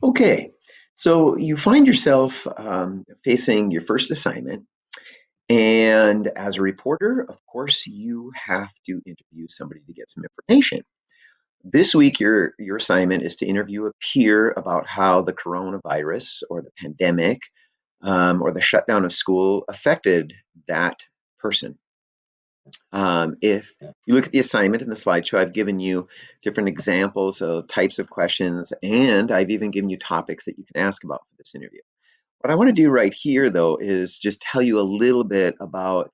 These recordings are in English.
Okay, so you find yourself facing your first assignment, and as a reporter, of course, you have to interview somebody to get some information. This week, your assignment is to interview a peer about how the coronavirus or the pandemic or the shutdown of school affected that person. If you look at the assignment in the slideshow, I've given you different examples of types of questions, and I've even given you topics that you can ask about for this interview. What I want to do right here, though, is just tell you a little bit about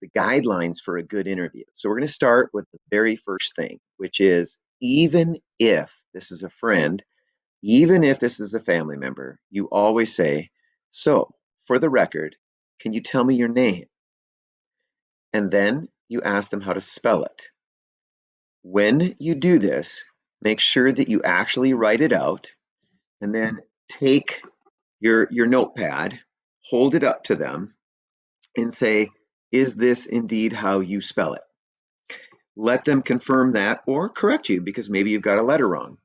the guidelines for a good interview. So we're going to start with the very first thing, which is even if this is a friend, even if this is a family member, you always say, "So, for the record, can you tell me your name?" And then you ask them how to spell it. When you do this, make sure that you actually write it out and then take your notepad, hold it up to them, and say, "Is this indeed how you spell it?" Let them confirm that or correct you because maybe you've got a letter wrong.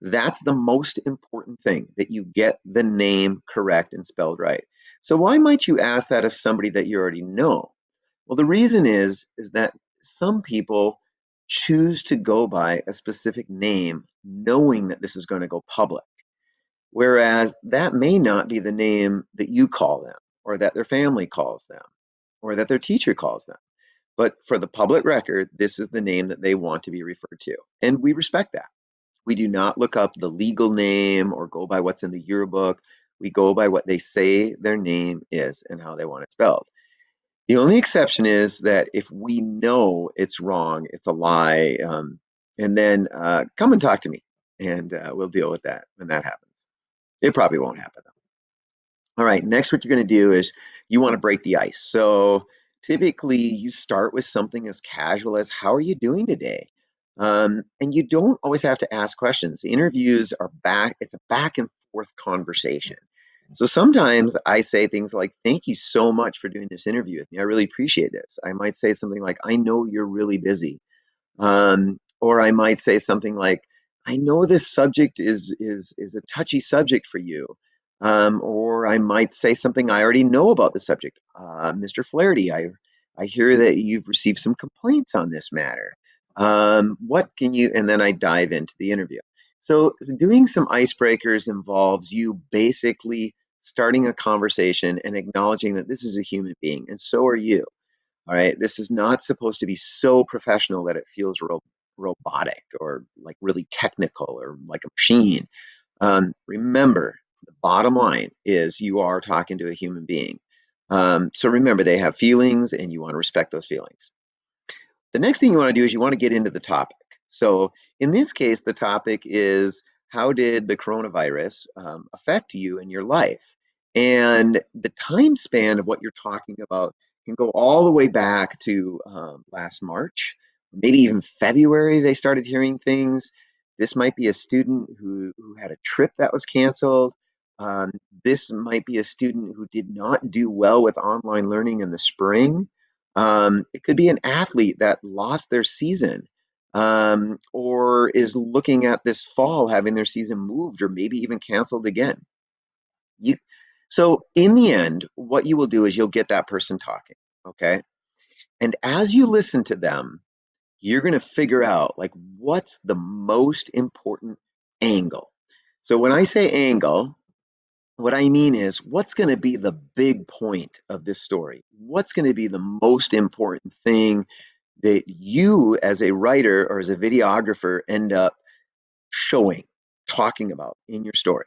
That's the most important thing, that you get the name correct and spelled right. So why might you ask that of somebody that you already know? Well, the reason is that some people choose to go by a specific name knowing that this is going to go public, whereas that may not be the name that you call them or that their family calls them or that their teacher calls them. But for the public record, this is the name that they want to be referred to. And we respect that. We do not look up the legal name or go by what's in the yearbook. We go by what they say their name is and how they want it spelled. The only exception is that if we know it's wrong, it's a lie, and then come and talk to me and we'll deal with that when that happens. It probably won't happen though. All right, next, what you're going to do is you want to break the ice. So typically, you start with something as casual as, "How are you doing today?" And you don't always have to ask questions. Interviews are it's a back and forth conversation. So sometimes I say things like, "Thank you so much for doing this interview with me. I really appreciate this." I might say something like, "I know you're really busy." Or I might say something like, "I know this subject is a touchy subject for you." Or I might say something I already know about the subject. "Mr. Flaherty, I hear that you've received some complaints on this matter. What can you?" And then I dive into the interview. So doing some icebreakers involves you basically starting a conversation and acknowledging that this is a human being, and so are you. All right. This is not supposed to be so professional that it feels robotic or like really technical or like a machine. Remember, the bottom line is you are talking to a human being. So remember, they have feelings and you want to respect those feelings. The next thing you want to do is you want to get into the topic. So in this case, the topic is, how did the coronavirus affect you in your life? And the time span of what you're talking about can go all the way back to last March, maybe even February, they started hearing things. This might be a student who had a trip that was canceled. Um, this might be a student who did not do well with online learning in the spring. It could be an athlete that lost their season, or is looking at this fall having their season moved or maybe even canceled again. You, so in the end, what you will do is you'll get that person talking, okay? And as you listen to them, you're going to figure out like what's the most important angle. So when I say angle, what I mean is, what's going to be the big point of this story? What's going to be the most important thing that you, as a writer or as a videographer, end up showing, talking about in your story?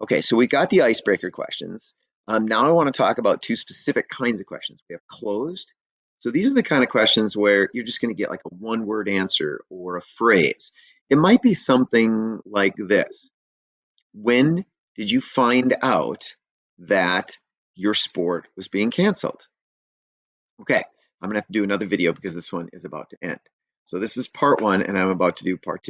Okay, so we got the icebreaker questions. Now I want to talk about two specific kinds of questions. We have closed. So these are the kind of questions where you're just going to get like a one-word answer or a phrase. It might be something like this: when did you find out that your sport was being canceled? Okay, I'm gonna have to do another video because this one is about to end. So this is part one, and I'm about to do part two.